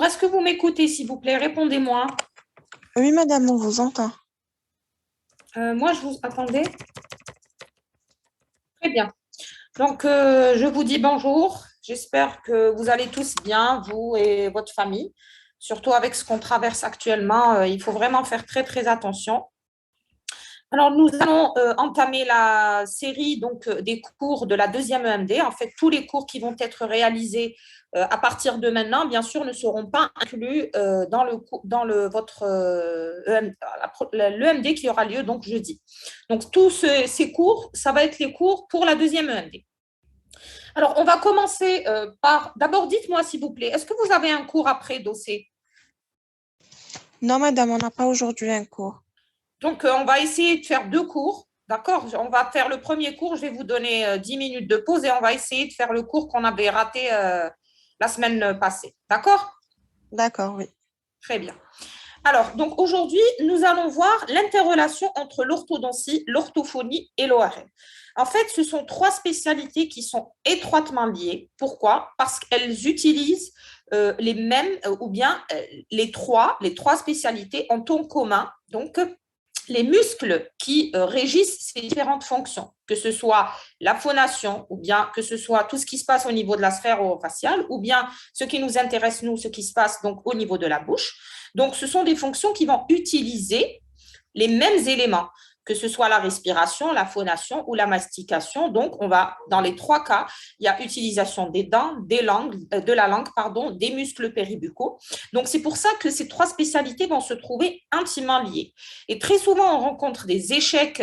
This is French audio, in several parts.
est-ce que vous m'écoutez, s'il vous plaît? Répondez-moi. Oui, madame, on vous entend. Moi, je vous attendais. Très bien. Donc, je vous dis bonjour. J'espère que vous allez tous bien, vous et votre famille. Surtout avec ce qu'on traverse actuellement, il faut vraiment faire très, très attention. Alors, nous allons entamer la série des cours de la deuxième EMD. En fait, tous les cours qui vont être réalisés à partir de maintenant, bien sûr, ne seront pas inclus votre l'EMD qui aura lieu donc jeudi. Donc, tous ces cours, ça va être les cours pour la deuxième EMD. Alors, on va commencer par… D'abord, dites-moi, s'il vous plaît, est-ce que vous avez un cours après dossier? Non, madame, on n'a pas aujourd'hui un cours. Donc, on va essayer de faire 2 cours. D'accord? On va faire le premier cours. Je vais vous donner 10 minutes de pause et on va essayer de faire le cours qu'on avait raté la semaine passée. D'accord? D'accord, oui. Très bien. Alors, donc aujourd'hui, nous allons voir l'interrelation entre l'orthodontie, l'orthophonie et l'ORL. En fait, ce sont 3 spécialités qui sont étroitement liées. Pourquoi? Parce qu'elles utilisent les mêmes, ou bien les trois spécialités ont en commun. Donc, les muscles qui régissent ces différentes fonctions, que ce soit la phonation, ou bien que ce soit tout ce qui se passe au niveau de la sphère orofaciale, ou bien ce qui nous intéresse, nous, ce qui se passe donc au niveau de la bouche. Donc, ce sont des fonctions qui vont utiliser les mêmes éléments, que ce soit la respiration, la phonation ou la mastication. Donc, on va, dans les 3 cas, il y a utilisation des dents, de la langue, des muscles péribuccaux. Donc, c'est pour ça que ces 3 spécialités vont se trouver intimement liées. Et très souvent, on rencontre des échecs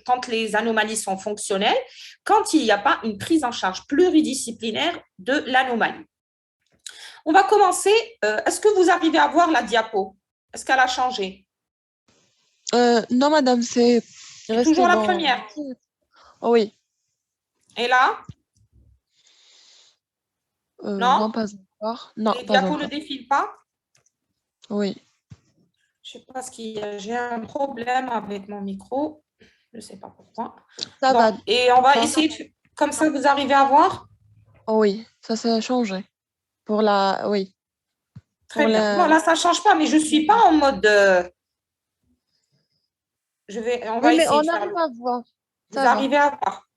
quand les anomalies sont fonctionnelles, quand il n'y a pas une prise en charge pluridisciplinaire de l'anomalie. On va commencer. Est-ce que vous arrivez à voir la diapo? Est-ce qu'elle a changé? Non, madame, c'est C'est toujours resté la dans… première. Oh, oui. Et là? Non? Non, pas encore. Non, Les pas diapos ne encore. défilent pas? Oui. Je ne sais pas ce qu'il y a. J'ai un problème avec mon micro. Je ne sais pas pourquoi. Ça Bon, va. et on va Pas. essayer de… Comme ça, vous arrivez à voir? Oh, oui, ça s'est changé. Pour la… Oui. Très Pour bien. Bon, la… là, ça ne change pas, mais je ne suis pas en mode… On Oui, va mais essayer on de faire arrive le… à voir. Vous Ça va. arrivez à voir?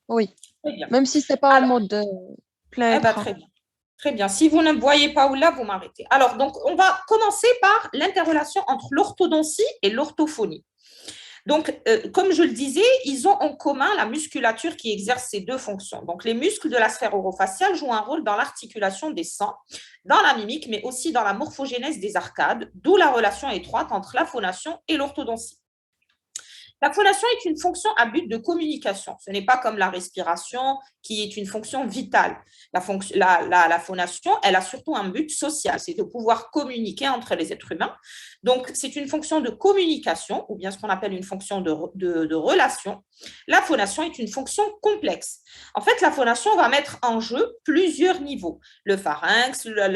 Oui. Très bien. Même si c'est pas en Alors, mode plein eh ben, écran. très bien. Très bien. Si vous ne me voyez pas ou là, vous m'arrêtez. Alors, donc, on va commencer par l'interrelation entre l'orthodontie et l'orthophonie. Donc, comme je le disais, ils ont en commun la musculature qui exerce ces 2 fonctions. Donc, les muscles de la sphère orofaciale jouent un rôle dans l'articulation des sons, dans la mimique, mais aussi dans la morphogénèse des arcades, d'où la relation étroite entre la phonation et l'orthodontie. La phonation est une fonction à but de communication. Ce n'est pas comme la respiration qui est une fonction vitale. La phonation, elle a surtout un but social, c'est de pouvoir communiquer entre les êtres humains. Donc, c'est une fonction de communication, ou bien ce qu'on appelle une fonction de relation. La phonation est une fonction complexe. En fait, la phonation va mettre en jeu plusieurs niveaux. Le pharynx, le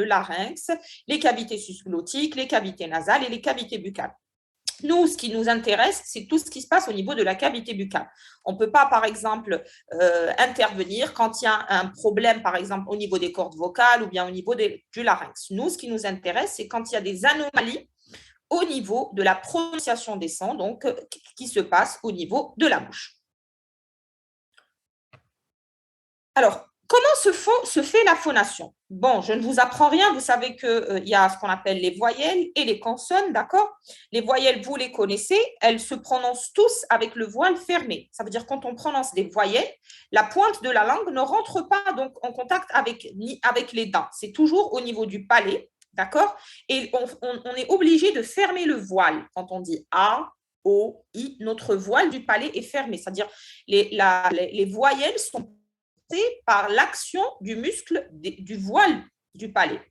larynx, les cavités susglottiques, les cavités nasales et les cavités buccales. Nous, ce qui nous intéresse, c'est tout ce qui se passe au niveau de la cavité buccale. On ne peut pas, par exemple, intervenir quand il y a un problème, par exemple, au niveau des cordes vocales ou bien au niveau du larynx. Nous, ce qui nous intéresse, c'est quand il y a des anomalies au niveau de la prononciation des sons, donc qui se passe au niveau de la bouche. Alors, comment se fait la phonation? Bon, je ne vous apprends rien, vous savez qu'il y a ce qu'on appelle les voyelles et les consonnes, d'accord? Les voyelles, vous les connaissez, elles se prononcent tous avec le voile fermé. Ça veut dire quand on prononce des voyelles, la pointe de la langue ne rentre pas donc en contact avec les dents. C'est toujours au niveau du palais, d'accord? Et on est obligé de fermer le voile quand on dit A, O, I. Notre voile du palais est fermé, c'est-à-dire les voyelles sont par l'action du muscle du voile du palais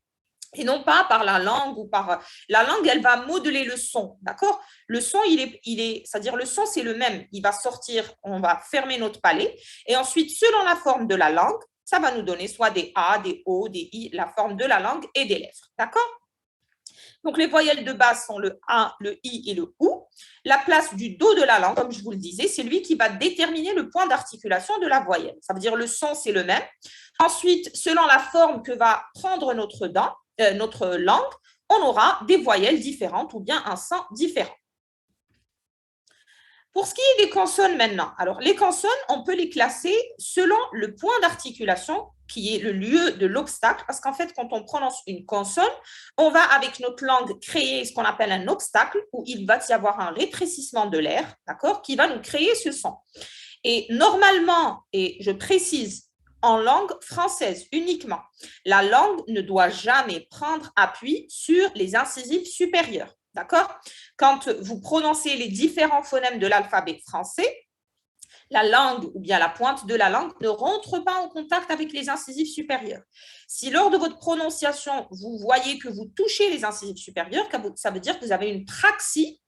et non pas par la langue ou par la langue, elle va modeler le son, d'accord? Le son, c'est-à-dire le son, c'est le même. Il va sortir, on va fermer notre palais et ensuite, selon la forme de la langue, ça va nous donner soit des A, des O, des I, la forme de la langue et des lèvres, d'accord? Donc, les voyelles de base sont le A, le I et le OU. La place du dos de la langue, comme je vous le disais, c'est lui qui va déterminer le point d'articulation de la voyelle. Ça veut dire le son, c'est le même. Ensuite, selon la forme que va prendre notre langue, on aura des voyelles différentes ou bien un son différent. Pour ce qui est des consonnes maintenant, alors les consonnes, on peut les classer selon le point d'articulation qui est le lieu de l'obstacle, parce qu'en fait, quand on prononce une consonne, on va avec notre langue créer ce qu'on appelle un obstacle, où il va y avoir un rétrécissement de l'air, d'accord, qui va nous créer ce son. Et normalement, et je précise, en langue française uniquement, la langue ne doit jamais prendre appui sur les incisives supérieures. D'accord? Quand vous prononcez les différents phonèmes de l'alphabet français, la langue ou bien la pointe de la langue ne rentre pas en contact avec les incisives supérieures. Si lors de votre prononciation, vous voyez que vous touchez les incisives supérieures, ça veut dire que vous avez une praxie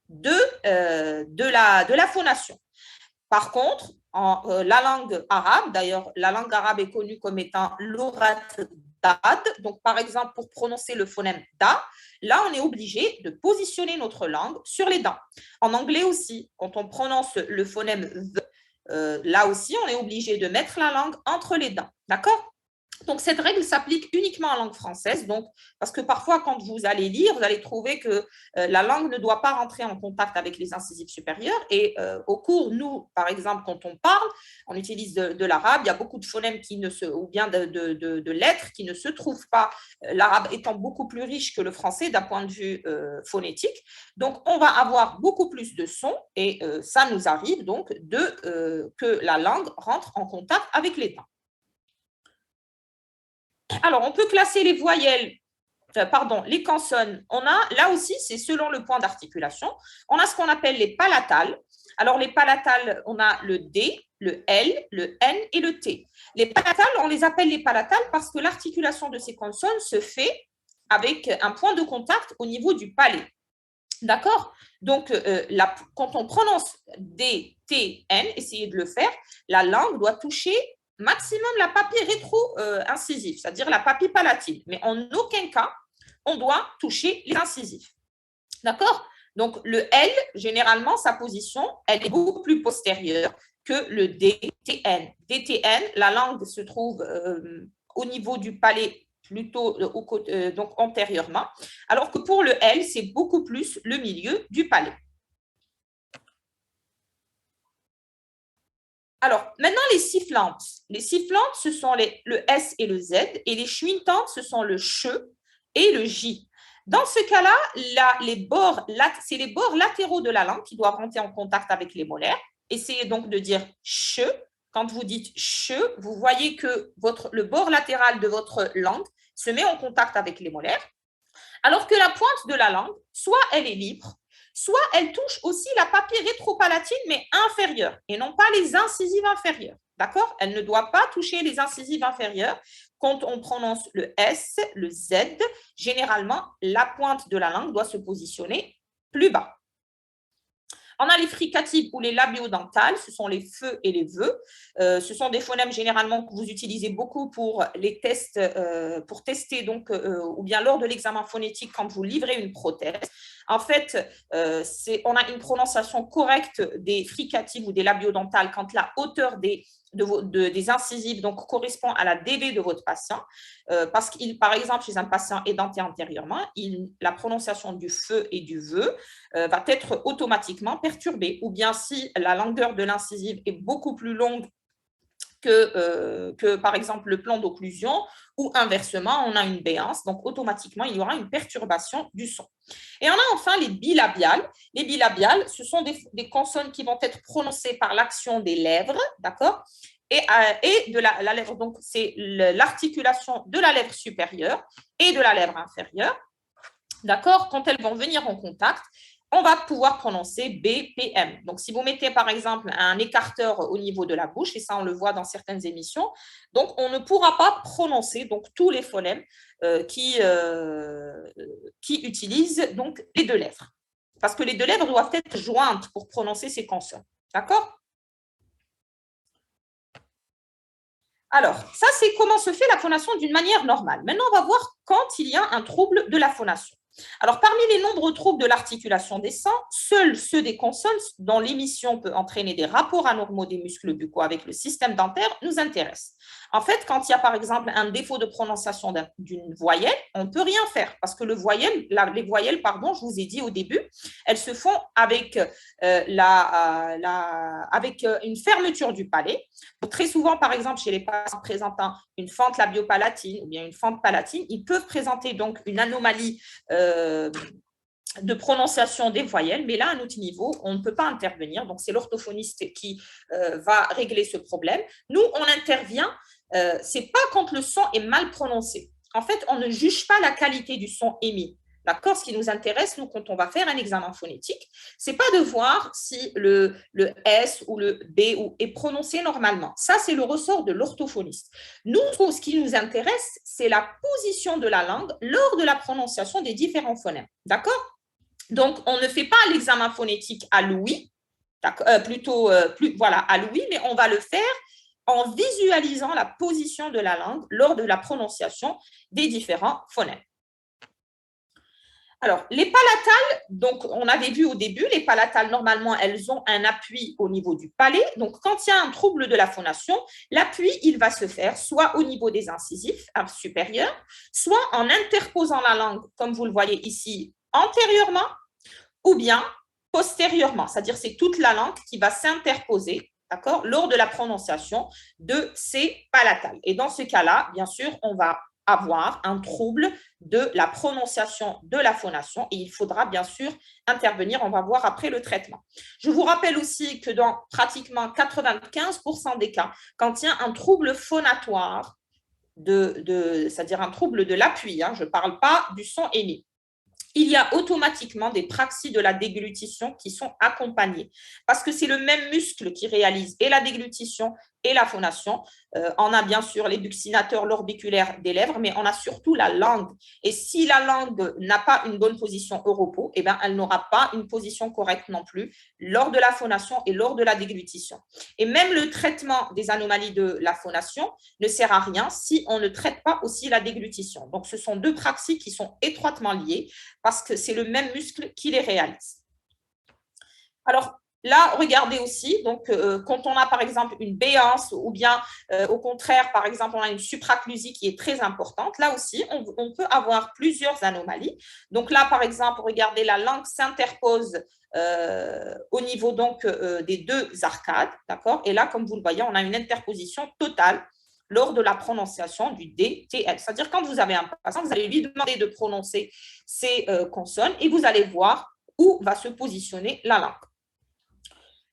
de la phonation. Par contre, la langue arabe, d'ailleurs, la langue arabe est connue comme étant l'orat dad. Donc, par exemple, pour prononcer le phonème da, là, on est obligé de positionner notre langue sur les dents. En anglais aussi, quand on prononce le phonème the, là aussi, on est obligé de mettre la langue entre les dents. D'accord? Donc, cette règle s'applique uniquement en langue française, donc, parce que parfois, quand vous allez lire, vous allez trouver que la langue ne doit pas rentrer en contact avec les incisives supérieures. Et au cours, nous, par exemple, quand on parle, on utilise de l'arabe, il y a beaucoup de phonèmes ou bien de lettres qui ne se trouvent pas, l'arabe étant beaucoup plus riche que le français d'un point de vue phonétique. Donc, on va avoir beaucoup plus de sons et ça nous arrive donc que la langue rentre en contact avec les dents. Alors, on peut classer les voyelles, les consonnes. On a, là aussi, c'est selon le point d'articulation. On a ce qu'on appelle les palatales. Alors, les palatales, on a le D, le L, le N et le T. Les palatales, on les appelle les palatales parce que l'articulation de ces consonnes se fait avec un point de contact au niveau du palais. D'accord? Donc, quand on prononce D, T, N, essayez de le faire, la langue doit toucher maximum la papille rétro-incisive, c'est-à-dire la papille palatine. Mais en aucun cas, on doit toucher les incisives. D'accord? Donc, le L, généralement, sa position, elle est beaucoup plus postérieure que le DTN. DTN, la langue se trouve au niveau du palais plutôt donc antérieurement, alors que pour le L, c'est beaucoup plus le milieu du palais. Alors, maintenant, les sifflantes. Les sifflantes, ce sont le S et le Z, et les chuintantes, ce sont le CHE et le J. Dans ce cas-là, c'est les bords latéraux de la langue qui doivent rentrer en contact avec les molaires. Essayez donc de dire CHE. Quand vous dites CHE, vous voyez que le bord latéral de votre langue se met en contact avec les molaires, alors que la pointe de la langue, soit elle est libre, soit elle touche aussi la papille rétropalatine, mais inférieure, et non pas les incisives inférieures. D'accord? Elle ne doit pas toucher les incisives inférieures. Quand on prononce le S, le Z, généralement, la pointe de la langue doit se positionner plus bas. On a les fricatives ou les labiodentales, ce sont les feux et les vœux. Ce sont des phonèmes généralement que vous utilisez beaucoup pour les tests, pour tester donc, ou bien lors de l'examen phonétique quand vous livrez une prothèse. En fait, on a une prononciation correcte des fricatives ou des labiodentales quand la hauteur des incisives donc, correspond à la DB de votre patient. Parce qu'il, par exemple, chez un patient édenté antérieurement, la prononciation du feu et du vœu va être automatiquement perturbée. Ou bien si la longueur de l'incisive est beaucoup plus longue que par exemple, le plan d'occlusion, ou inversement, on a une béance, donc automatiquement, il y aura une perturbation du son. Et on a enfin les bilabiales. Les bilabiales, ce sont des consonnes qui vont être prononcées par l'action des lèvres, d'accord? Et de la lèvre, donc c'est l'articulation de la lèvre supérieure et de la lèvre inférieure, d'accord? Quand elles vont venir en contact, on va pouvoir prononcer B, P, M. Donc, si vous mettez, par exemple, un écarteur au niveau de la bouche, et ça, on le voit dans certaines émissions, donc on ne pourra pas prononcer donc, tous les phonèmes qui utilisent donc, les deux lèvres. Parce que les deux lèvres doivent être jointes pour prononcer ces consonnes. D'accord? Alors, ça, c'est comment se fait la phonation d'une manière normale. Maintenant, on va voir quand il y a un trouble de la phonation. Alors, parmi les nombreux troubles de l'articulation des sons, seuls ceux des consonnes dont l'émission peut entraîner des rapports anormaux des muscles buccaux avec le système dentaire nous intéressent. En fait, quand il y a par exemple un défaut de prononciation d'une voyelle, on ne peut rien faire parce que les voyelles, je vous ai dit au début, elles se font avec, avec une fermeture du palais. Donc, très souvent, par exemple, chez les patients présentant une fente labiopalatine ou bien une fente palatine, ils peuvent présenter donc une anomalie de prononciation des voyelles, mais là, à notre niveau, on ne peut pas intervenir. Donc, c'est l'orthophoniste qui va régler ce problème. Nous, on intervient, ce n'est pas quand le son est mal prononcé. En fait, on ne juge pas la qualité du son émis. D'accord? Ce qui nous intéresse, nous, quand on va faire un examen phonétique, ce n'est pas de voir si le S ou le B est prononcé normalement. Ça, c'est le ressort de l'orthophoniste. Nous, ce qui nous intéresse, c'est la position de la langue lors de la prononciation des différents phonèmes. D'accord? Donc, on ne fait pas l'examen phonétique à l'ouïe, à l'ouïe, mais on va le faire en visualisant la position de la langue lors de la prononciation des différents phonèmes. Alors, les palatales, donc on avait vu au début, les palatales, normalement, elles ont un appui au niveau du palais. Donc, quand il y a un trouble de la phonation, l'appui, il va se faire soit au niveau des incisifs supérieurs, soit en interposant la langue, comme vous le voyez ici, antérieurement, ou bien postérieurement. C'est-à-dire, c'est toute la langue qui va s'interposer, d'accord, lors de la prononciation de ces palatales. Et dans ce cas-là, bien sûr, on va avoir un trouble de la prononciation de la phonation et il faudra bien sûr intervenir, on va voir après le traitement. Je vous rappelle aussi que dans pratiquement 95% des cas, quand il y a un trouble phonatoire, c'est-à-dire un trouble de l'appui, je ne parle pas du son émis, il y a automatiquement des praxies de la déglutition qui sont accompagnées parce que c'est le même muscle qui réalise et la déglutition et la phonation. On a bien sûr les buccinateurs, l'orbiculaire des lèvres, mais on a surtout la langue. Et si la langue n'a pas une bonne position au repos, eh bien, elle n'aura pas une position correcte non plus lors de la phonation et lors de la déglutition. Et même le traitement des anomalies de la phonation ne sert à rien si on ne traite pas aussi la déglutition. Donc, ce sont deux praxies qui sont étroitement liées parce que c'est le même muscle qui les réalise. Alors, là, regardez aussi, donc, quand on a par exemple une béance ou bien au contraire, par exemple, on a une supraclusie qui est très importante, là aussi, on peut avoir plusieurs anomalies. Donc là, par exemple, regardez, la langue s'interpose au niveau donc des deux arcades, d'accord? Et là, comme vous le voyez, on a une interposition totale lors de la prononciation du DTL. C'est-à-dire quand vous avez un patient, vous allez lui demander de prononcer ces consonnes et vous allez voir où va se positionner la langue.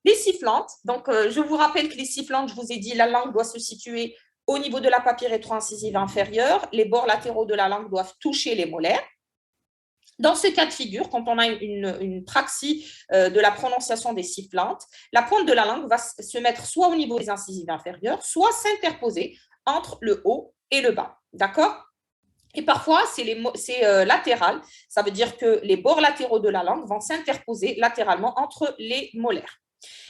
Les sifflantes, donc je vous rappelle que les sifflantes, je vous ai dit, la langue doit se situer au niveau de la papille rétro-incisive inférieure, les bords latéraux de la langue doivent toucher les molaires. Dans ce cas de figure, quand on a une praxie de la prononciation des sifflantes, la pointe de la langue va se mettre soit au niveau des incisives inférieures, soit s'interposer entre le haut et le bas. D'accord ? Et parfois, c'est latéral. Ça veut dire que les bords latéraux de la langue vont s'interposer latéralement entre les molaires.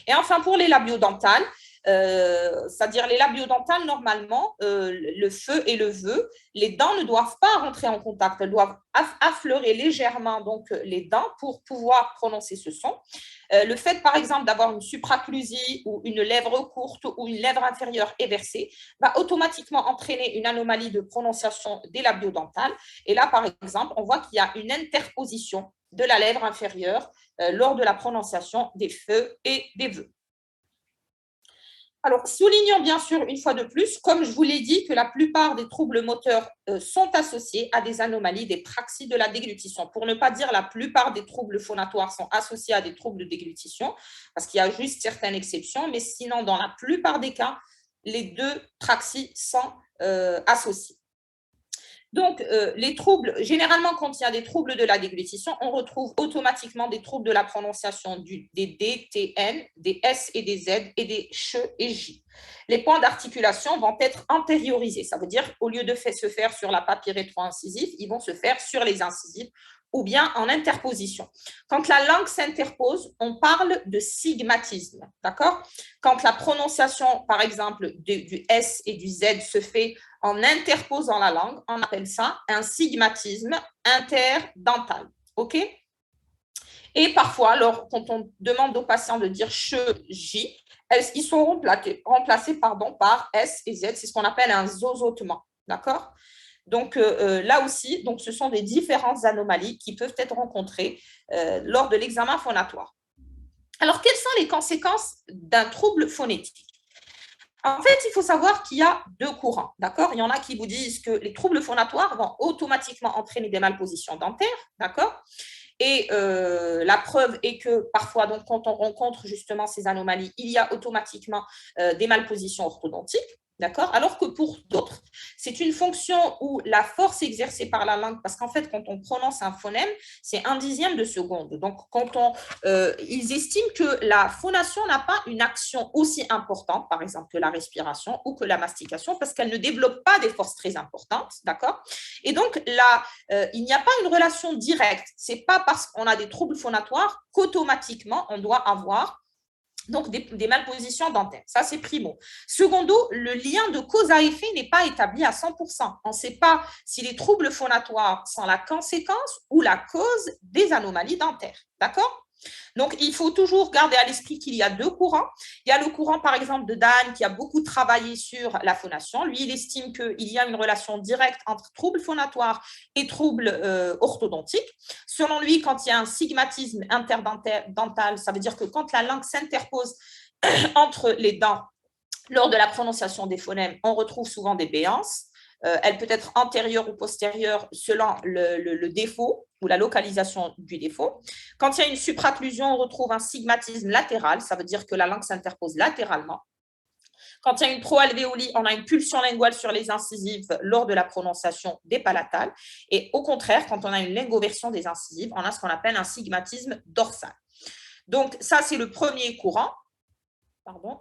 Et enfin, pour les labiodentales, c'est-à-dire les labiodentales, normalement, le feu et le vœu, les dents ne doivent pas rentrer en contact, elles doivent affleurer légèrement donc, les dents pour pouvoir prononcer ce son. Le fait, par exemple, d'avoir une supraclusie ou une lèvre courte ou une lèvre inférieure éversée va automatiquement entraîner une anomalie de prononciation des labiodentales. Et là, par exemple, on voit qu'il y a une interposition de la lèvre inférieure lors de la prononciation des feux et des vœux. Alors, soulignons bien sûr une fois de plus, comme je vous l'ai dit, que la plupart des troubles moteurs sont associés à des anomalies, des praxies de la déglutition. Pour ne pas dire la plupart des troubles phonatoires sont associés à des troubles de déglutition, parce qu'il y a juste certaines exceptions, mais sinon, dans la plupart des cas, les deux praxies sont associées. Donc, les troubles, généralement, quand il y a des troubles de la déglutition, on retrouve automatiquement des troubles de la prononciation des D, T, N, des S et des Z et des CH et J. Les points d'articulation vont être antériorisés. Ça veut dire qu'au lieu de se faire sur la papille rétro-incisive, ils vont se faire sur les incisives ou bien en interposition. Quand la langue s'interpose, on parle de sigmatisme, d'accord? Quand la prononciation, par exemple, du S et du Z se fait en interposant la langue, on appelle ça un sigmatisme interdental. OK? Et parfois, alors, quand on demande aux patients de dire che, j, ils sont remplacés par S et Z. C'est ce qu'on appelle un zozotement. D'accord? Donc, là aussi, donc, ce sont des différentes anomalies qui peuvent être rencontrées lors de l'examen phonatoire. Alors, quelles sont les conséquences d'un trouble phonétique? En fait, il faut savoir qu'il y a deux courants, d'accord? Il y en a qui vous disent que les troubles phonatoires vont automatiquement entraîner des malpositions dentaires, d'accord? Et la preuve est que parfois, donc, quand on rencontre justement ces anomalies, il y a automatiquement des malpositions orthodontiques. D'accord? Alors que pour d'autres, c'est une fonction où la force exercée par la langue, parce qu'en fait, quand on prononce un phonème, c'est 1/10 de seconde. Donc, ils estiment que la phonation n'a pas une action aussi importante, par exemple, que la respiration ou que la mastication, parce qu'elle ne développe pas des forces très importantes. D'accord? Et donc, là, il n'y a pas une relation directe. Ce n'est pas parce qu'on a des troubles phonatoires qu'automatiquement, on doit avoir donc des malpositions dentaires. Ça, c'est primo. Secondo, le lien de cause à effet n'est pas établi à 100%. On ne sait pas si les troubles phonatoires sont la conséquence ou la cause des anomalies dentaires. D'accord? Donc, il faut toujours garder à l'esprit qu'il y a deux courants. Il y a le courant, par exemple, de Dan qui a beaucoup travaillé sur la phonation. Lui, il estime qu'il y a une relation directe entre troubles phonatoires et troubles orthodontiques. Selon lui, quand il y a un sigmatisme interdental, ça veut dire que quand la langue s'interpose entre les dents lors de la prononciation des phonèmes, on retrouve souvent des béances. Elle peut être antérieure ou postérieure selon le défaut ou la localisation du défaut. Quand il y a une supracclusion, on retrouve un sigmatisme latéral, ça veut dire que la langue s'interpose latéralement. Quand il y a une proalvéolie, on a une pulsion linguale sur les incisives lors de la prononciation des palatales. Et au contraire, quand on a une lingoversion des incisives, on a ce qu'on appelle un sigmatisme dorsal. Donc, ça, c'est le premier courant. Pardon.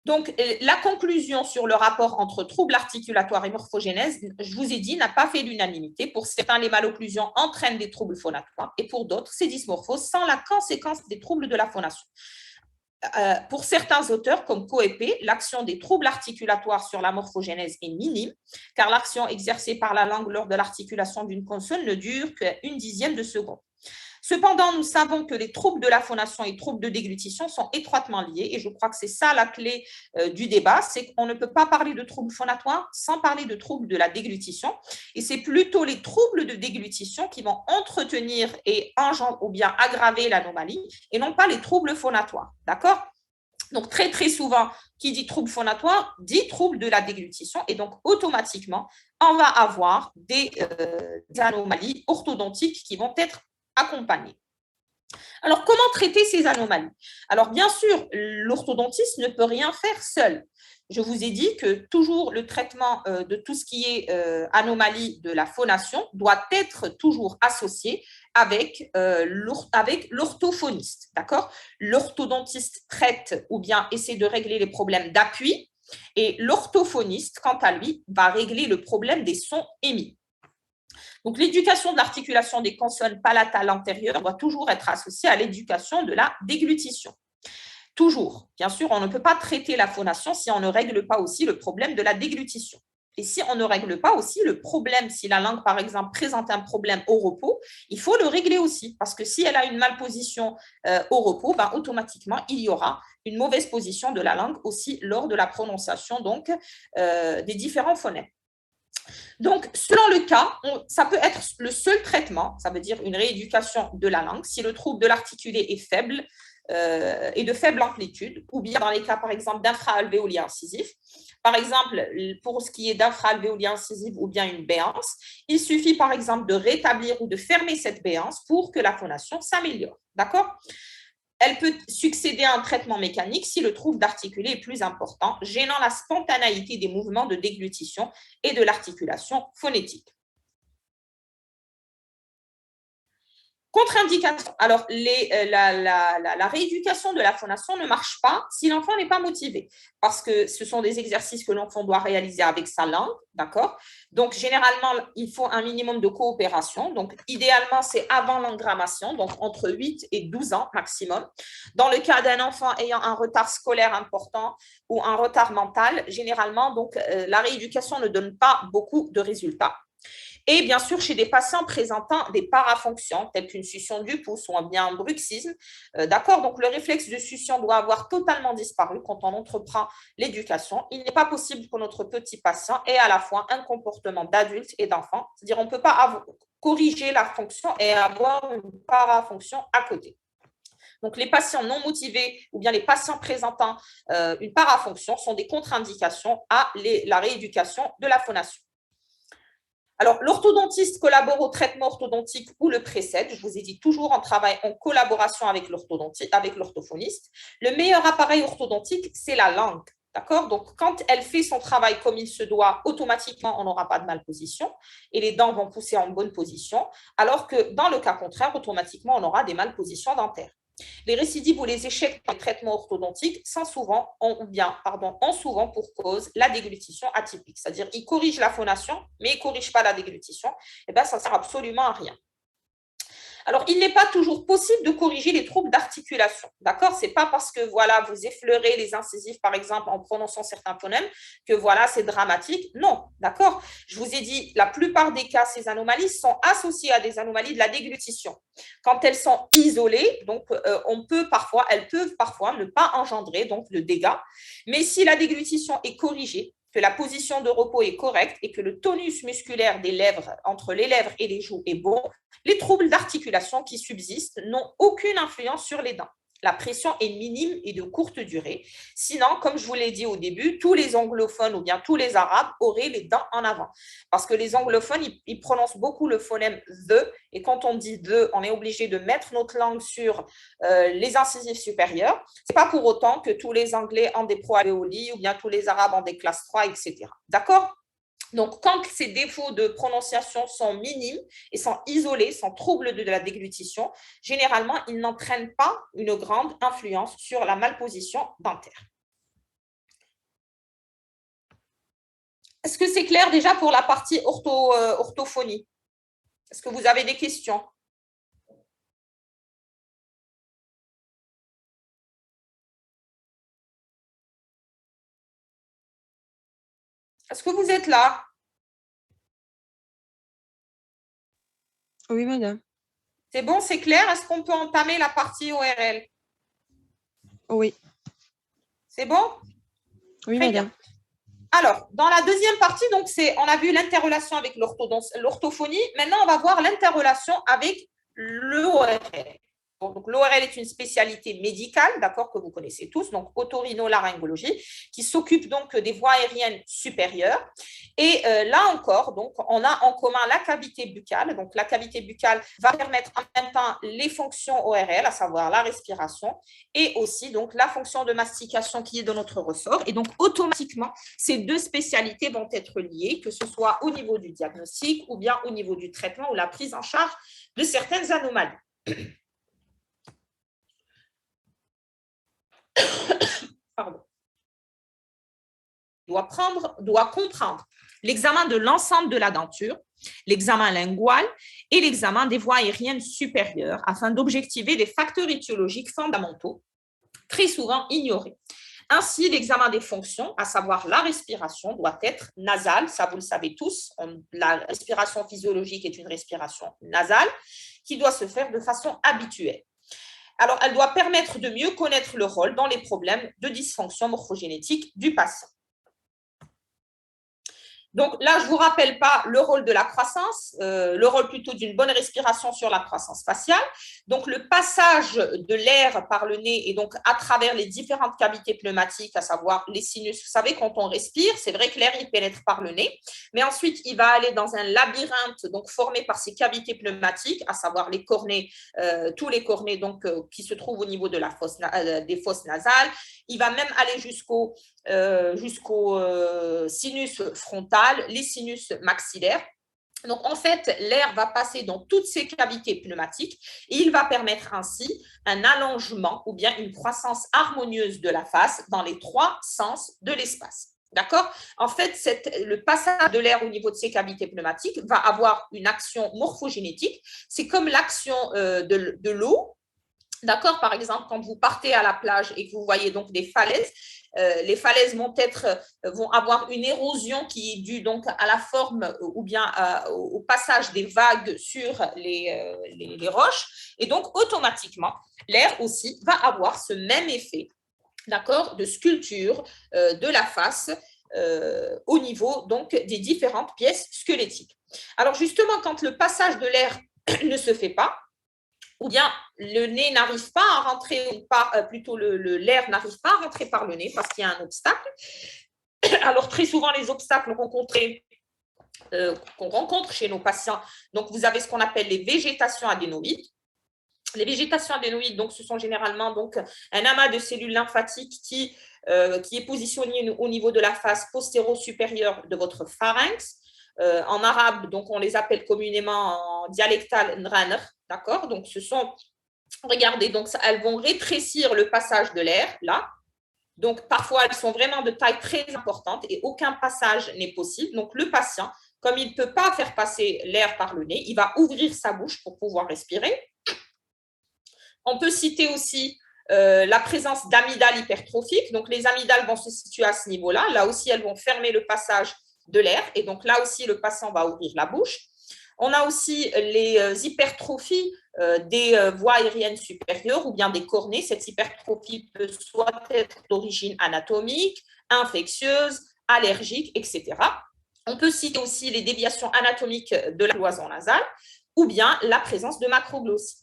Donc, la conclusion sur le rapport entre troubles articulatoires et morphogénèse, je vous ai dit, n'a pas fait l'unanimité. Pour certains, les malocclusions entraînent des troubles phonatoires et pour d'autres, ces dysmorphoses sont la conséquence des troubles de la phonation. Pour certains auteurs, comme Coépé, l'action des troubles articulatoires sur la morphogénèse est minime, car l'action exercée par la langue lors de l'articulation d'une consonne ne dure qu'1/10 de seconde. Cependant, nous savons que les troubles de la phonation et les troubles de déglutition sont étroitement liés et je crois que c'est ça la clé du débat, c'est qu'on ne peut pas parler de troubles phonatoires sans parler de troubles de la déglutition et c'est plutôt les troubles de déglutition qui vont entretenir et engendrer ou bien aggraver l'anomalie et non pas les troubles phonatoires. D'accord ? Donc, très, très souvent, qui dit trouble phonatoire dit trouble de la déglutition et donc, automatiquement, on va avoir des anomalies orthodontiques qui vont être accompagnées. Alors, comment traiter ces anomalies? Alors, bien sûr, l'orthodontiste ne peut rien faire seul. Je vous ai dit que toujours le traitement de tout ce qui est anomalie de la phonation doit être toujours associé avec l'orthophoniste. D'accord? L'orthodontiste traite ou bien essaie de régler les problèmes d'appui et l'orthophoniste, quant à lui, va régler le problème des sons émis. Donc, l'éducation de l'articulation des consonnes palatales antérieures doit toujours être associée à l'éducation de la déglutition. Toujours. Bien sûr, on ne peut pas traiter la phonation si on ne règle pas aussi le problème de la déglutition. Et si on ne règle pas aussi le problème, si la langue, par exemple, présente un problème au repos, il faut le régler aussi. Parce que si elle a une malposition au repos, ben, automatiquement, il y aura une mauvaise position de la langue aussi lors de la prononciation donc, des différents phonèmes. Donc, selon le cas, ça peut être le seul traitement, ça veut dire une rééducation de la langue, si le trouble de l'articulé est faible et de faible amplitude, ou bien dans les cas, par exemple, d'infra-alvéolien incisif. Par exemple, pour ce qui est d'infra-alvéolien incisif ou bien une béance, il suffit, par exemple, de rétablir ou de fermer cette béance pour que la phonation s'améliore. D'accord ? Elle peut succéder à un traitement mécanique si le trouble d'articulé est plus important, gênant la spontanéité des mouvements de déglutition et de l'articulation phonétique. Contre-indication. Alors, la rééducation de la phonation ne marche pas si l'enfant n'est pas motivé, parce que ce sont des exercices que l'enfant doit réaliser avec sa langue, d'accord? Donc, généralement, il faut un minimum de coopération. Donc, idéalement, c'est avant l'engrammation, donc entre 8 et 12 ans maximum. Dans le cas d'un enfant ayant un retard scolaire important ou un retard mental, généralement, donc, la rééducation ne donne pas beaucoup de résultats. Et bien sûr, chez des patients présentant des parafonctions, telles qu'une succion du pouce ou bien un bruxisme, d'accord, donc le réflexe de succion doit avoir totalement disparu quand on entreprend l'éducation. Il n'est pas possible que notre petit patient ait à la fois un comportement d'adulte et d'enfant, c'est-à-dire on ne peut pas corriger la fonction et avoir une parafonction à côté. Donc, les patients non motivés ou bien les patients présentant une parafonction sont des contre-indications à la rééducation de la phonation. Alors, l'orthodontiste collabore au traitement orthodontique ou le précède. Je vous ai dit toujours, on travaille en collaboration avec l'orthophoniste. Le meilleur appareil orthodontique, c'est la langue. D'accord? Donc, quand elle fait son travail comme il se doit, automatiquement, on n'aura pas de malposition et les dents vont pousser en bonne position, alors que dans le cas contraire, automatiquement, on aura des malpositions dentaires. Les récidives ou les échecs dans les traitements orthodontiques ont souvent pour cause la déglutition atypique. C'est-à-dire qu'ils corrigent la phonation, mais ils ne corrigent pas la déglutition. Et bien, ça ne sert absolument à rien. Alors, il n'est pas toujours possible de corriger les troubles d'articulation. D'accord? Ce n'est pas parce que voilà, vous effleurez les incisives, par exemple, en prononçant certains phonèmes, que voilà, c'est dramatique. Non, d'accord? Je vous ai dit, la plupart des cas, ces anomalies sont associées à des anomalies de la déglutition. Quand elles sont isolées, donc elles peuvent parfois ne pas engendrer donc, de dégâts. Mais si la déglutition est corrigée, que la position de repos est correcte et que le tonus musculaire des lèvres, entre les lèvres et les joues est bon, les troubles d'articulation qui subsistent n'ont aucune influence sur les dents. La pression est minime et de courte durée. Sinon, comme je vous l'ai dit au début, tous les anglophones ou bien tous les arabes auraient les dents en avant. Parce que les anglophones, ils prononcent beaucoup le phonème the. Et quand on dit the, on est obligé de mettre notre langue sur les incisives supérieures. Ce n'est pas pour autant que tous les Anglais ont des proalvéoli ou bien tous les Arabes ont des classes 3, etc. D'accord? Donc, quand ces défauts de prononciation sont minimes et sont isolés, sans trouble de la déglutition, généralement, ils n'entraînent pas une grande influence sur la malposition dentaire. Est-ce que c'est clair déjà pour la partie orthophonie? Est-ce que vous avez des questions? Est-ce que vous êtes là? Oui, madame. C'est bon, c'est clair? Est-ce qu'on peut entamer la partie ORL? Oui. C'est bon? Oui, Très madame. bien. Alors, dans la deuxième partie, donc on a vu l'interrelation avec l'orthophonie. Maintenant, on va voir l'interrelation avec l'ORL. Donc, l'ORL est une spécialité médicale, d'accord, que vous connaissez tous, donc otorhinolaryngologie, qui s'occupe donc des voies aériennes supérieures. Et là encore, donc, on a en commun la cavité buccale. Donc, la cavité buccale va permettre en même temps les fonctions ORL, à savoir la respiration, et aussi donc la fonction de mastication qui est de notre ressort. Et donc, automatiquement, ces deux spécialités vont être liées, que ce soit au niveau du diagnostic ou bien au niveau du traitement ou la prise en charge de certaines anomalies. Pardon. Doit comprendre l'examen de l'ensemble de la denture, l'examen lingual et l'examen des voies aériennes supérieures afin d'objectiver des facteurs étiologiques fondamentaux très souvent ignorés. Ainsi, l'examen des fonctions, à savoir la respiration, doit être nasale. Ça, vous le savez tous. La respiration physiologique est une respiration nasale qui doit se faire de façon habituelle. Alors, elle doit permettre de mieux connaître le rôle dans les problèmes de dysfonction morphogénétique du patient. Donc là, je ne vous rappelle pas le rôle de la croissance, le rôle plutôt d'une bonne respiration sur la croissance faciale. Donc le passage de l'air par le nez et donc à travers les différentes cavités pneumatiques, à savoir les sinus. Vous savez, quand on respire, c'est vrai que l'air, il pénètre par le nez, mais ensuite, il va aller dans un labyrinthe donc formé par ces cavités pneumatiques, à savoir les cornets, tous les cornets donc, qui se trouvent au niveau de des fosses nasales. Il va même aller jusqu'au sinus frontal, les sinus maxillaires. Donc, en fait, l'air va passer dans toutes ces cavités pneumatiques et il va permettre ainsi un allongement ou bien une croissance harmonieuse de la face dans les trois sens de l'espace. D'accord? En fait, le passage de l'air au niveau de ces cavités pneumatiques va avoir une action morphogénétique. C'est comme l'action de l'eau. D'accord? Par exemple, quand vous partez à la plage et que vous voyez donc des falaises, les falaises vont avoir une érosion qui est due donc à la forme ou bien au passage des vagues sur les roches. Et donc, automatiquement, l'air aussi va avoir ce même effet, d'accord, de sculpture de la face au niveau donc des différentes pièces squelettiques. Alors, justement, quand le passage de l'air ne se fait pas, ou bien le nez n'arrive pas à rentrer, plutôt l'air n'arrive pas à rentrer par le nez parce qu'il y a un obstacle. Alors, très souvent, les obstacles qu'on rencontre chez nos patients, donc vous avez ce qu'on appelle les végétations adénoïdes. Les végétations adénoïdes, donc, ce sont généralement donc, un amas de cellules lymphatiques qui est positionné au niveau de la face postéro-supérieure de votre pharynx. En arabe, donc, on les appelle communément en dialectal nraner, d'accord? Donc, regardez, donc, elles vont rétrécir le passage de l'air, là. Donc, parfois, elles sont vraiment de taille très importante et aucun passage n'est possible. Donc, le patient, comme il ne peut pas faire passer l'air par le nez, il va ouvrir sa bouche pour pouvoir respirer. On peut citer aussi la présence d'amygdales hypertrophiques. Donc, les amygdales vont se situer à ce niveau-là. Là aussi, elles vont fermer le passage de l'air. Et donc, là aussi, le patient va ouvrir la bouche. On a aussi les hypertrophies des voies aériennes supérieures ou bien des cornées. Cette hypertrophie peut soit être d'origine anatomique, infectieuse, allergique, etc. On peut citer aussi les déviations anatomiques de la cloison nasale ou bien la présence de macroglossie.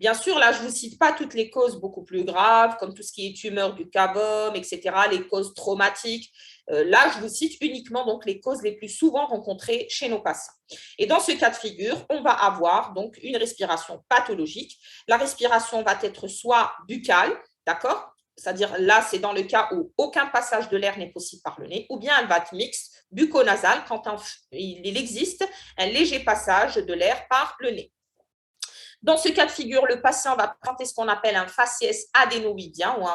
Bien sûr, là, je ne vous cite pas toutes les causes beaucoup plus graves, comme tout ce qui est tumeur du cavum, etc., les causes traumatiques. Là, je vous cite uniquement donc, les causes les plus souvent rencontrées chez nos patients. Et dans ce cas de figure, on va avoir donc une respiration pathologique. La respiration va être soit buccale, d'accord? C'est-à-dire là, c'est dans le cas où aucun passage de l'air n'est possible par le nez, ou bien elle va être mixte, bucco-nasale, quand il existe un léger passage de l'air par le nez. Dans ce cas de figure, le patient va présenter ce qu'on appelle un faciès adénoïdien ou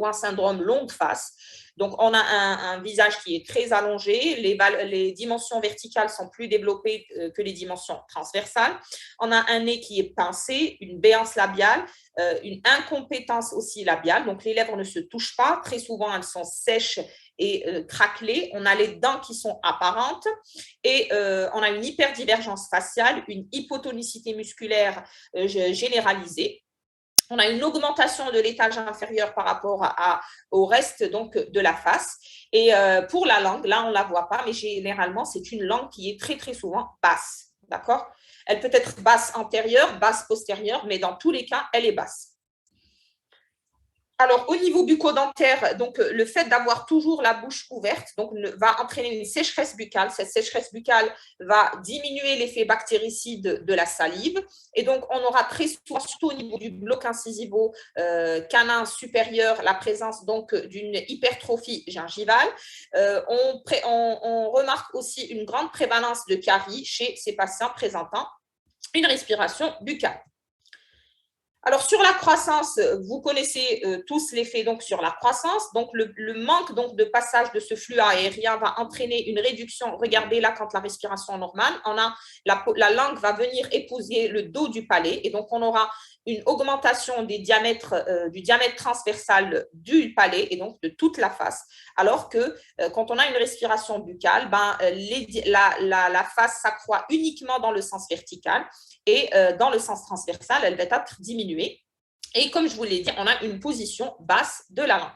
un syndrome longue face. Donc, on a un visage qui est très allongé, les dimensions verticales sont plus développées que les dimensions transversales. On a un nez qui est pincé, une béance labiale, une incompétence aussi labiale. Donc, les lèvres ne se touchent pas. Très souvent, elles sont sèches et craquelées. On a les dents qui sont apparentes et on a une hyperdivergence faciale, une hypotonicité musculaire généralisée. On a une augmentation de l'étage inférieur par rapport au reste donc, de la face. Et pour la langue, là, on ne la voit pas, mais généralement, c'est une langue qui est très, très souvent basse. D'accord? Elle peut être basse antérieure, basse postérieure, mais dans tous les cas, elle est basse. Alors, au niveau bucco-dentaire, donc, le fait d'avoir toujours la bouche ouverte donc, va entraîner une sécheresse buccale. Cette sécheresse buccale va diminuer l'effet bactéricide de la salive. Et donc, on aura très souvent, surtout au niveau du bloc incisivo-canin supérieur, la présence donc d'une hypertrophie gingivale. On remarque aussi une grande prévalence de caries chez ces patients présentant une respiration buccale. Alors, sur la croissance, vous connaissez tous l'effet donc, sur la croissance. Donc, le manque donc, de passage de ce flux aérien va entraîner une réduction. Regardez là, quand la respiration est normale, la langue va venir épouser le dos du palais. Et donc, on aura une augmentation du diamètre transversal du palais et donc de toute la face. Alors que quand on a une respiration buccale, la face s'accroît uniquement dans le sens vertical et dans le sens transversal, elle va être diminuée. Et comme je vous l'ai dit, on a une position basse de la langue.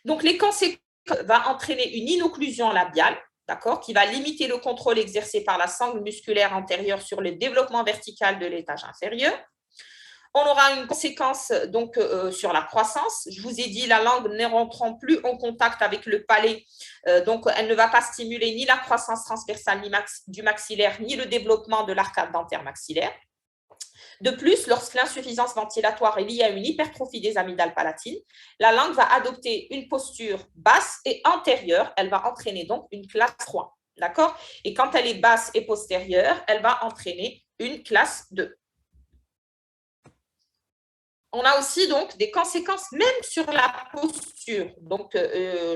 Donc, les conséquences vont entraîner une inocclusion labiale, d'accord, qui va limiter le contrôle exercé par la sangle musculaire antérieure sur le développement vertical de l'étage inférieur. On aura une conséquence donc, sur la croissance. Je vous ai dit, la langue ne rentrant plus en contact avec le palais, donc elle ne va pas stimuler ni la croissance transversale du maxillaire, ni le développement de l'arcade dentaire maxillaire. De plus, lorsque l'insuffisance ventilatoire est liée à une hypertrophie des amygdales palatines, la langue va adopter une posture basse et antérieure. Elle va entraîner donc une classe 3. D'accord? Et quand elle est basse et postérieure, elle va entraîner une classe 2. On a aussi donc des conséquences même sur la posture. Donc,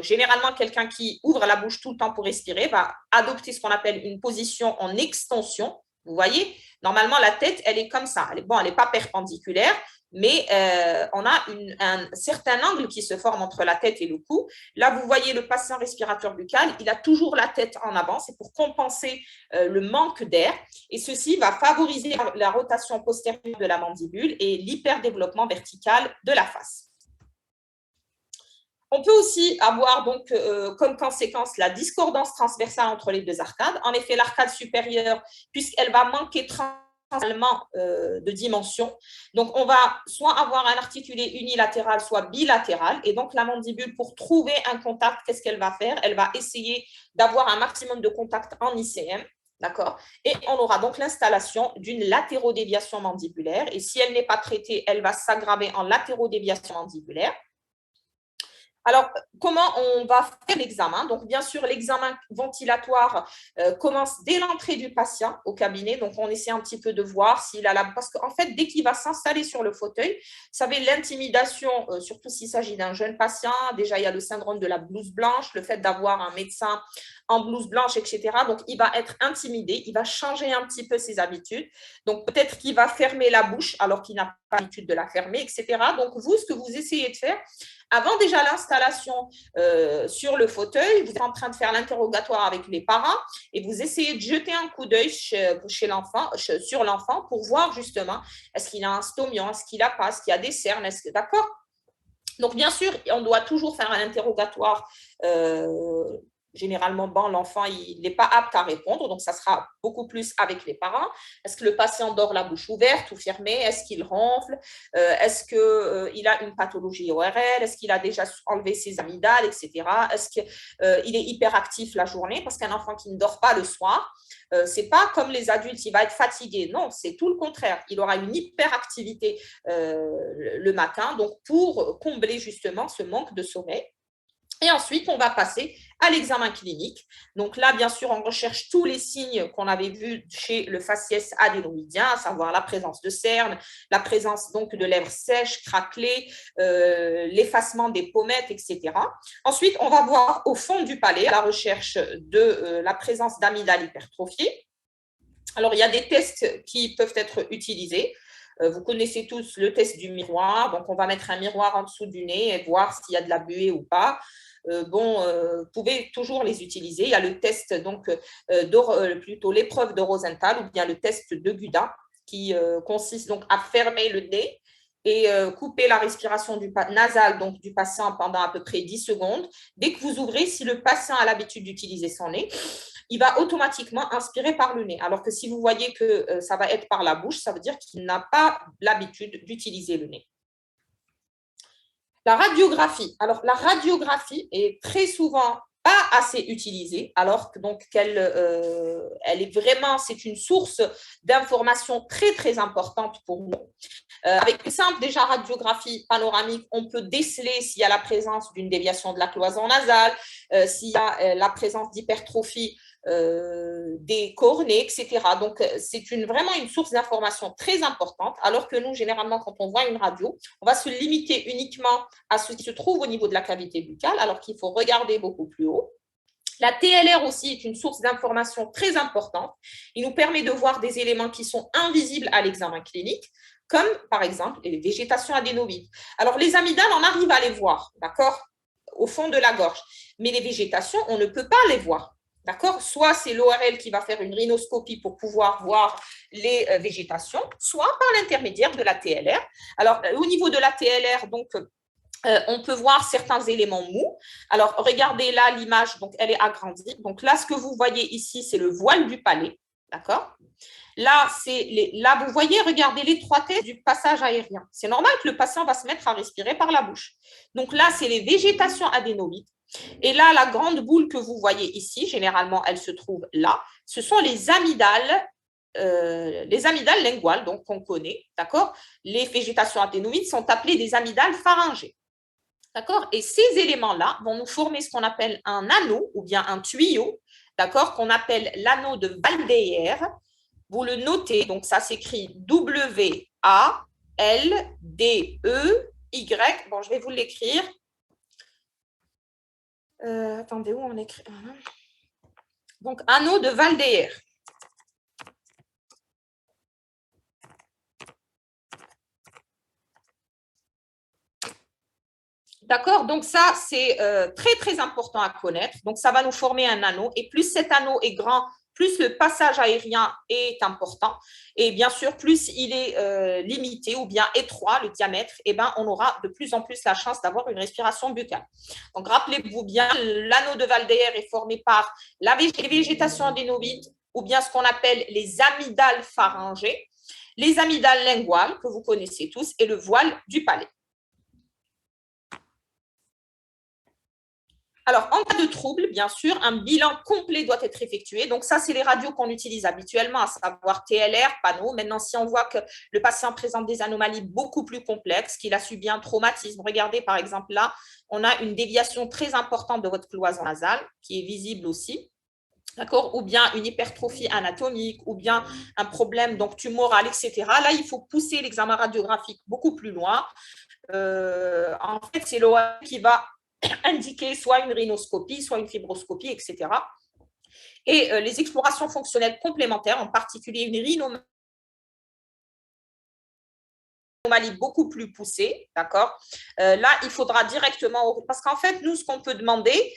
généralement, quelqu'un qui ouvre la bouche tout le temps pour respirer va adopter ce qu'on appelle une position en extension. Vous voyez, normalement, la tête, elle est comme ça. Elle n'est pas perpendiculaire, mais on a un certain angle qui se forme entre la tête et le cou. Là, vous voyez le patient respirateur buccal, il a toujours la tête en avant. C'est pour compenser le manque d'air. Et ceci va favoriser la rotation postérieure de la mandibule et l'hyperdéveloppement vertical de la face. On peut aussi avoir donc comme conséquence la discordance transversale entre les deux arcades. En effet, l'arcade supérieure, puisqu'elle va manquer transversalement de dimension, donc on va soit avoir un articulé unilatéral, soit bilatéral. Et donc la mandibule, pour trouver un contact, qu'est-ce qu'elle va faire? Elle va essayer d'avoir un maximum de contact en ICM. D'accord? Et on aura donc l'installation d'une latérodéviation mandibulaire. Et si elle n'est pas traitée, elle va s'aggraver en latérodéviation mandibulaire. Alors, comment on va faire l'examen? Donc, bien sûr, l'examen ventilatoire commence dès l'entrée du patient au cabinet. Donc, on essaie un petit peu de voir s'il a la… Parce qu'en fait, dès qu'il va s'installer sur le fauteuil, vous savez, l'intimidation, surtout s'il s'agit d'un jeune patient, déjà, il y a le syndrome de la blouse blanche, le fait d'avoir un médecin en blouse blanche, etc. Donc, il va être intimidé, il va changer un petit peu ses habitudes. Donc, peut-être qu'il va fermer la bouche alors qu'il n'a pas l'habitude de la fermer, etc. Donc, vous, ce que vous essayez de faire, avant déjà l'installation sur le fauteuil, vous êtes en train de faire l'interrogatoire avec les parents et vous essayez de jeter un coup d'œil sur l'enfant pour voir justement est-ce qu'il a un stomion, est-ce qu'il a pas, est-ce qu'il y a des cernes, d'accord? Donc, bien sûr, on doit toujours faire un interrogatoire. Généralement, l'enfant, il n'est pas apte à répondre, donc ça sera beaucoup plus avec les parents. Est-ce que le patient dort la bouche ouverte ou fermée? Est-ce qu'il ronfle? Est-ce qu'il a une pathologie ORL? Est-ce qu'il a déjà enlevé ses amygdales, etc.? Est-ce qu'il est hyperactif la journée? Parce qu'un enfant qui ne dort pas le soir, ce n'est pas comme les adultes, il va être fatigué. Non, c'est tout le contraire. Il aura une hyperactivité le matin, donc pour combler justement ce manque de sommeil. Et ensuite, on va passer à l'examen clinique. Donc là, bien sûr, on recherche tous les signes qu'on avait vus chez le faciès adénomydien, à savoir la présence de cernes, la présence donc de lèvres sèches, craquelées, l'effacement des pommettes, etc. Ensuite, on va voir au fond du palais à la recherche de la présence d'amygdale hypertrophiée. Alors, il y a des tests qui peuvent être utilisés. Vous connaissez tous le test du miroir. Donc, on va mettre un miroir en dessous du nez et voir s'il y a de la buée ou pas. Vous pouvez toujours les utiliser. Il y a le test, donc, plutôt l'épreuve de Rosenthal ou bien le test de Guda qui consiste donc à fermer le nez et couper la respiration nasale donc, du patient pendant à peu près 10 secondes. Dès que vous ouvrez, si le patient a l'habitude d'utiliser son nez, il va automatiquement inspirer par le nez. Alors que si vous voyez que ça va être par la bouche, ça veut dire qu'il n'a pas l'habitude d'utiliser le nez. La radiographie. Alors, la radiographie est très souvent pas assez utilisée, alors que donc elle est vraiment, c'est une source d'information très très importante pour nous. Avec une simple déjà radiographie panoramique, on peut déceler s'il y a la présence d'une déviation de la cloison nasale, s'il y a la présence d'hypertrophie des cornées, etc. Donc, c'est vraiment une source d'information très importante, alors que nous, généralement, quand on voit une radio, on va se limiter uniquement à ce qui se trouve au niveau de la cavité buccale, alors qu'il faut regarder beaucoup plus haut. La TLR aussi est une source d'information très importante. Il nous permet de voir des éléments qui sont invisibles à l'examen clinique, comme par exemple les végétations adénoïdes. Alors, les amygdales, on arrive à les voir, d'accord, au fond de la gorge. Mais les végétations, on ne peut pas les voir. D'accord? Soit c'est l'ORL qui va faire une rhinoscopie pour pouvoir voir les végétations, soit par l'intermédiaire de la TLR. Alors, au niveau de la TLR, donc, on peut voir certains éléments mous. Alors, regardez là l'image, donc elle est agrandie. Donc là, ce que vous voyez ici, c'est le voile du palais. D'accord? Là, vous voyez, regardez l'étroitesse du passage aérien. C'est normal que le patient va se mettre à respirer par la bouche. Donc là, c'est les végétations adénoïdes. Et là, la grande boule que vous voyez ici, généralement, elle se trouve là. Ce sont les amygdales linguales, donc qu'on connaît, d'accord? Les végétations adénoïdes sont appelées des amygdales pharyngées. D'accord? Et ces éléments-là vont nous former ce qu'on appelle un anneau ou bien un tuyau, d'accord, qu'on appelle l'anneau de Waldeyer. Vous le notez, donc ça s'écrit W-A-L-D-E-Y. Bon, je vais vous l'écrire. Attendez, où on écrit? Donc, anneau de Waldeyer. D'accord, donc ça, c'est très, très important à connaître. Donc, ça va nous former un anneau. Et plus cet anneau est grand, plus le passage aérien est important. Et bien sûr, plus il est limité ou bien étroit, le diamètre, eh ben, on aura de plus en plus la chance d'avoir une respiration buccale. Donc, rappelez-vous bien, l'anneau de Waldeyer est formé par la végétation adénoïde ou bien ce qu'on appelle les amygdales pharyngées, les amygdales linguales, que vous connaissez tous, et le voile du palais. Alors, en cas de trouble, bien sûr, un bilan complet doit être effectué. Donc, ça, c'est les radios qu'on utilise habituellement, à savoir TLR, panneau. Maintenant, si on voit que le patient présente des anomalies beaucoup plus complexes, qu'il a subi un traumatisme, regardez, par exemple, là, on a une déviation très importante de votre cloison nasale, qui est visible aussi. D'accord, ou bien une hypertrophie anatomique, ou bien un problème donc tumoral, etc. Là, il faut pousser l'examen radiographique beaucoup plus loin. En fait, c'est l'ORL qui va indiquer soit une rhinoscopie, soit une fibroscopie, etc. Et les explorations fonctionnelles complémentaires, en particulier une rhinomalie beaucoup plus poussée, d'accord. Là, il faudra directement, parce qu'en fait, nous, ce qu'on peut demander,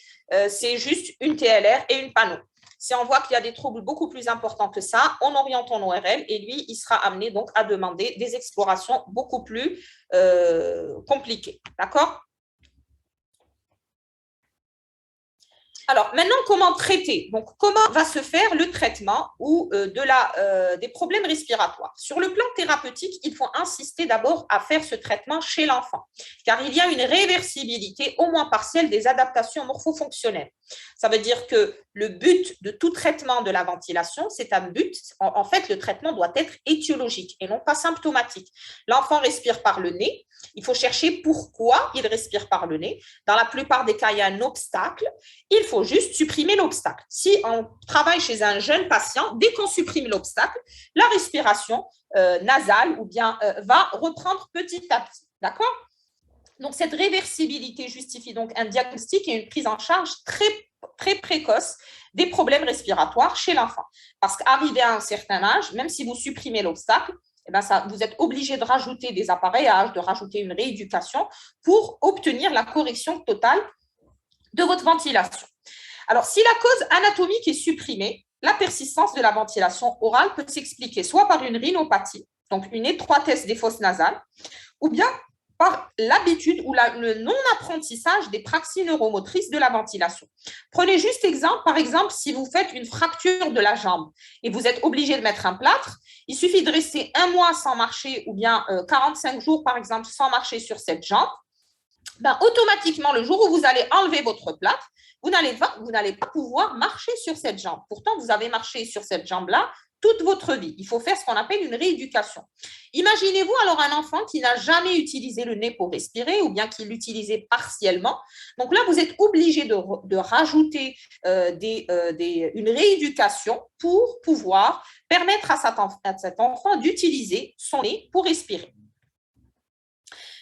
c'est juste une TLR et une panneau. Si on voit qu'il y a des troubles beaucoup plus importants que ça, on oriente en ORL et lui, il sera amené donc à demander des explorations beaucoup plus compliquées, d'accord. Alors, maintenant, comment traiter? Donc, comment va se faire le traitement ou des problèmes respiratoires? Sur le plan thérapeutique, il faut insister d'abord à faire ce traitement chez l'enfant, car il y a une réversibilité, au moins partielle, des adaptations morphofonctionnelles. Ça veut dire que le but de tout traitement de la ventilation, c'est un but, en fait, le traitement doit être étiologique et non pas symptomatique. L'enfant respire par le nez, il faut chercher pourquoi il respire par le nez. Dans la plupart des cas, il y a un obstacle. Il faut juste supprimer l'obstacle. Si on travaille chez un jeune patient, dès qu'on supprime l'obstacle, la respiration nasale ou bien va reprendre petit à petit. D'accord? Donc, cette réversibilité justifie donc un diagnostic et une prise en charge très, très précoce des problèmes respiratoires chez l'enfant. Parce qu'arrivé à un certain âge, même si vous supprimez l'obstacle, eh ben vous êtes obligé de rajouter des appareillages, de rajouter une rééducation pour obtenir la correction totale de votre ventilation. Alors, si la cause anatomique est supprimée, la persistance de la ventilation orale peut s'expliquer soit par une rhinopathie, donc une étroitesse des fosses nasales, ou bien par l'habitude ou le non-apprentissage des praxies neuromotrices de la ventilation. Prenez juste exemple, par exemple, si vous faites une fracture de la jambe et vous êtes obligé de mettre un plâtre, il suffit de rester 1 mois sans marcher ou bien 45 jours, par exemple, sans marcher sur cette jambe. Ben, automatiquement, le jour où vous allez enlever votre plâtre, vous n'allez pas pouvoir marcher sur cette jambe. Pourtant, vous avez marché sur cette jambe-là toute votre vie. Il faut faire ce qu'on appelle une rééducation. Imaginez-vous alors un enfant qui n'a jamais utilisé le nez pour respirer ou bien qui l'utilisait partiellement. Donc là, vous êtes obligé de rajouter une rééducation pour pouvoir permettre à cet enfant d'utiliser son nez pour respirer.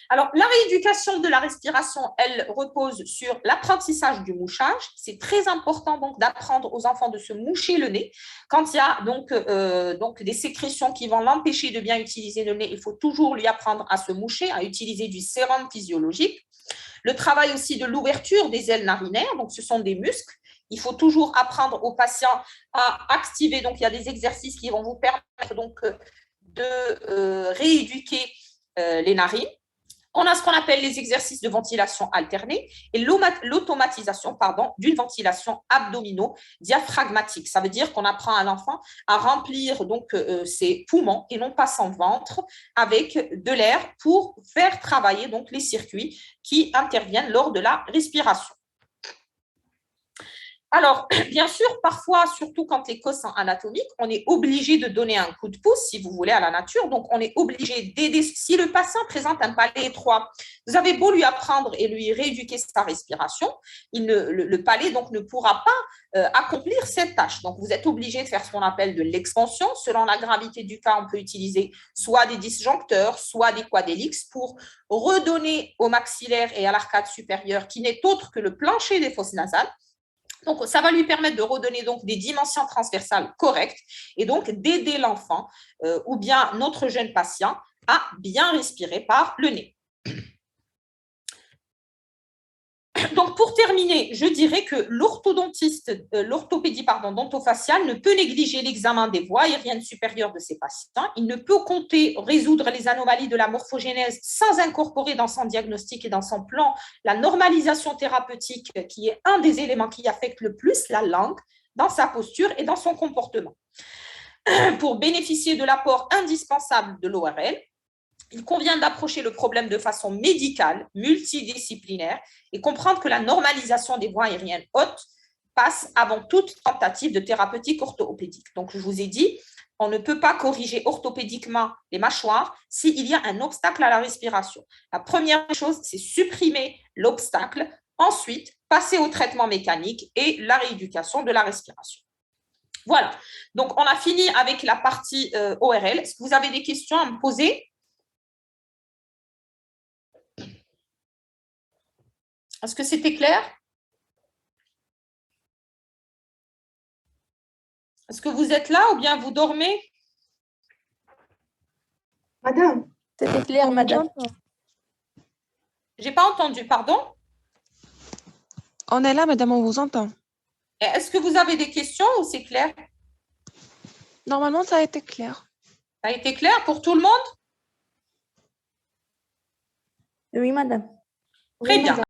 Alors, la rééducation de la respiration, elle repose sur l'apprentissage du mouchage. C'est très important donc d'apprendre aux enfants de se moucher le nez. Quand il y a donc des sécrétions qui vont l'empêcher de bien utiliser le nez, il faut toujours lui apprendre à se moucher, à utiliser du sérum physiologique. Le travail aussi de l'ouverture des ailes narinaires, donc ce sont des muscles. Il faut toujours apprendre aux patients à activer. Donc, il y a des exercices qui vont vous permettre donc de rééduquer les narines. On a ce qu'on appelle les exercices de ventilation alternée et l'automatisation d'une ventilation abdomino-diaphragmatique. Ça veut dire qu'on apprend à l'enfant à remplir donc ses poumons et non pas son ventre avec de l'air pour faire travailler donc les circuits qui interviennent lors de la respiration. Alors, bien sûr, parfois, surtout quand les causes sont anatomiques, on est obligé de donner un coup de pouce, si vous voulez, à la nature. Donc, on est obligé d'aider. Si le patient présente un palais étroit, vous avez beau lui apprendre et lui rééduquer sa respiration, le palais donc, ne pourra pas accomplir cette tâche. Donc, vous êtes obligé de faire ce qu'on appelle de l'expansion. Selon la gravité du cas, on peut utiliser soit des disjoncteurs, soit des quadélix pour redonner au maxillaire et à l'arcade supérieure, qui n'est autre que le plancher des fosses nasales. Donc, ça va lui permettre de redonner donc des dimensions transversales correctes et donc d'aider l'enfant ou bien notre jeune patient à bien respirer par le nez. Donc, pour terminer, je dirais que l'orthopédie dentofaciale ne peut négliger l'examen des voies aériennes supérieures de ses patients. Il ne peut compter résoudre les anomalies de la morphogénèse sans incorporer dans son diagnostic et dans son plan la normalisation thérapeutique, qui est un des éléments qui affecte le plus la langue dans sa posture et dans son comportement. Pour bénéficier de l'apport indispensable de l'ORL, il convient d'approcher le problème de façon médicale, multidisciplinaire, et comprendre que la normalisation des voies aériennes hautes passe avant toute tentative de thérapeutique orthopédique. Donc, je vous ai dit, on ne peut pas corriger orthopédiquement les mâchoires s'il y a un obstacle à la respiration. La première chose, c'est supprimer l'obstacle. Ensuite, passer au traitement mécanique et la rééducation de la respiration. Voilà. Donc, on a fini avec la partie ORL. Est-ce que vous avez des questions à me poser ? Est-ce que c'était clair? Est-ce que vous êtes là ou bien vous dormez? Madame, c'était clair, madame. Je n'ai pas entendu, pardon? On est là, madame, on vous entend. Est-ce que vous avez des questions ou c'est clair? Normalement, ça a été clair. Ça a été clair pour tout le monde? Oui, madame. Très bien.